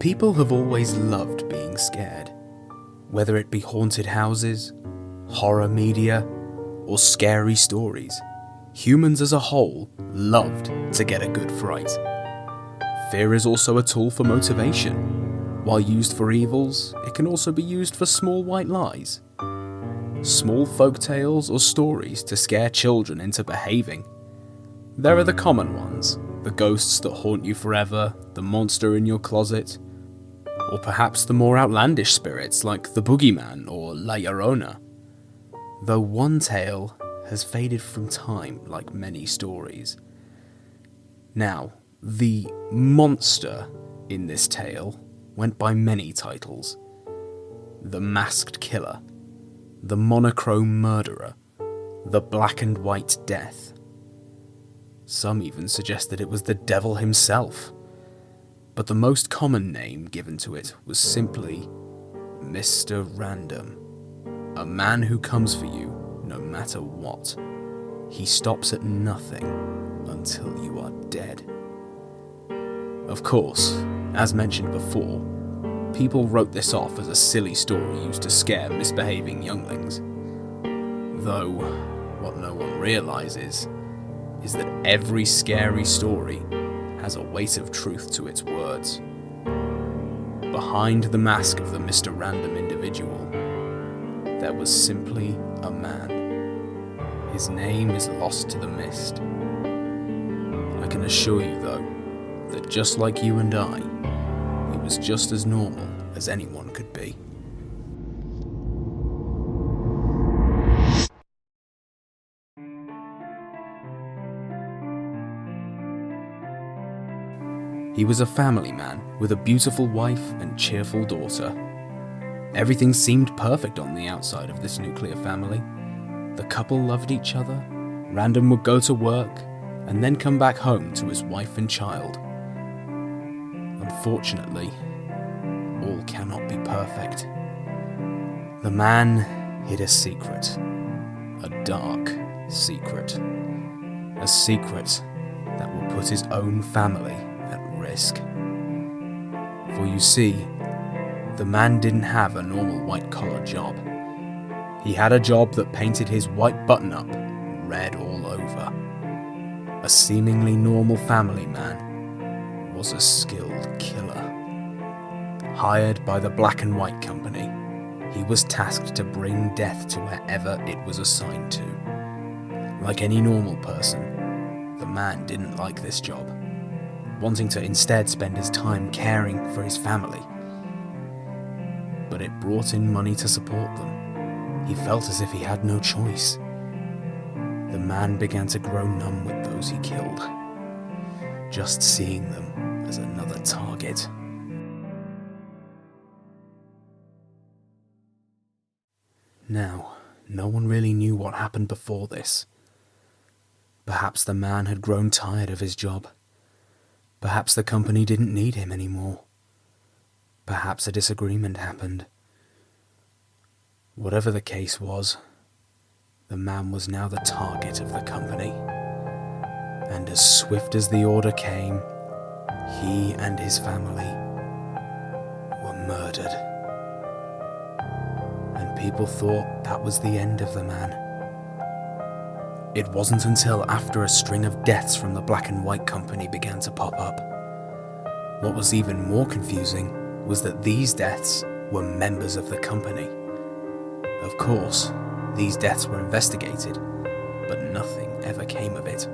People have always loved being scared. Whether it be haunted houses, horror media, or scary stories, humans as a whole loved to get a good fright. Fear is also a tool for motivation. While used for evils, it can also be used for small white lies. Small folk tales or stories to scare children into behaving. There are the common ones, the ghosts that haunt you forever, the monster in your closet, or perhaps the more outlandish spirits like the Boogeyman or La Llorona. Though one tale has faded from time like many stories. Now, the monster in this tale went by many titles. The Masked Killer, the Monochrome Murderer, the Black and White Death. Some even suggested it was the devil himself, but the most common name given to it was simply Mr. Random. A man who comes for you no matter what. He stops at nothing until you are dead. Of course, as mentioned before, people wrote this off as a silly story used to scare misbehaving younglings. Though, what no one realizes is that every scary story has a weight of truth to its words. Behind the mask of the Mr. Random individual, there was simply a man. His name is lost to the mist. I can assure you, though, that just like you and I, he was just as normal as anyone could be. He was a family man with a beautiful wife and cheerful daughter. Everything seemed perfect on the outside of this nuclear family. The couple loved each other. Random would go to work and then come back home to his wife and child. Unfortunately, all cannot be perfect. The man hid a secret. A dark secret. A secret that would put his own family at risk. For you see, the man didn't have a normal white-collar job. He had a job that painted his white button-up red all over. A seemingly normal family man was a skilled killer. Hired by the Black and White Company, he was tasked to bring death to wherever it was assigned to. Like any normal person, the man didn't like this job, wanting to instead spend his time caring for his family. But it brought in money to support them. He felt as if he had no choice. The man began to grow numb with those he killed, just seeing them as another target. Now, no one really knew what happened before this. Perhaps the man had grown tired of his job. Perhaps the company didn't need him anymore. Perhaps a disagreement happened. Whatever the case was, the man was now the target of the company. And as swift as the order came, he and his family were murdered. And people thought that was the end of the man. It wasn't until after a string of deaths from the Black and White Company began to pop up. What was even more confusing was that these deaths were members of the company. Of course, these deaths were investigated, but nothing ever came of it.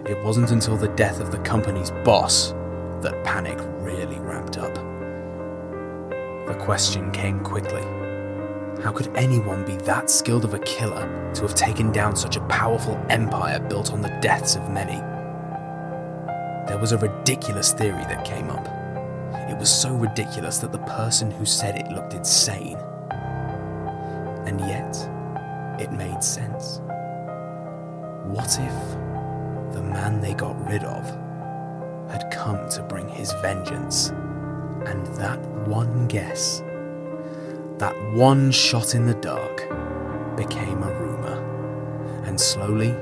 It wasn't until the death of the company's boss that panic really ramped up. The question came quickly. How could anyone be that skilled of a killer to have taken down such a powerful empire built on the deaths of many? There was a ridiculous theory that came up. It was so ridiculous that the person who said it looked insane. And yet, it made sense. What if the man they got rid of had come to bring his vengeance, and that one guess, that one shot in the dark, became a rumour, and slowly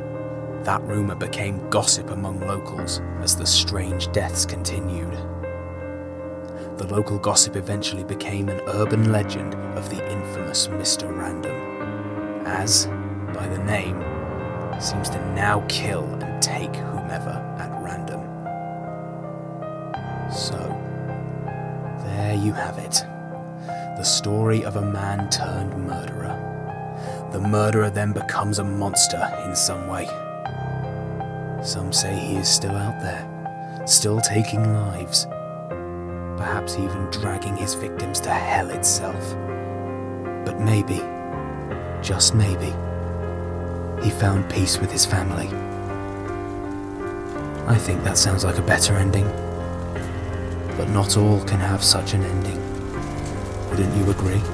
that rumour became gossip among locals as the strange deaths continued. the local gossip eventually became an urban legend of the infamous Mr. Random, as, by the name, seems to now kill and take whomever at random. So, there you have it. The story of a man turned murderer. The murderer then becomes a monster in some way. Some say he is still out there, still taking lives, perhaps even dragging his victims to hell itself. But maybe, just maybe, he found peace with his family. I think that sounds like a better ending. But not all can have such an ending. Wouldn't you agree?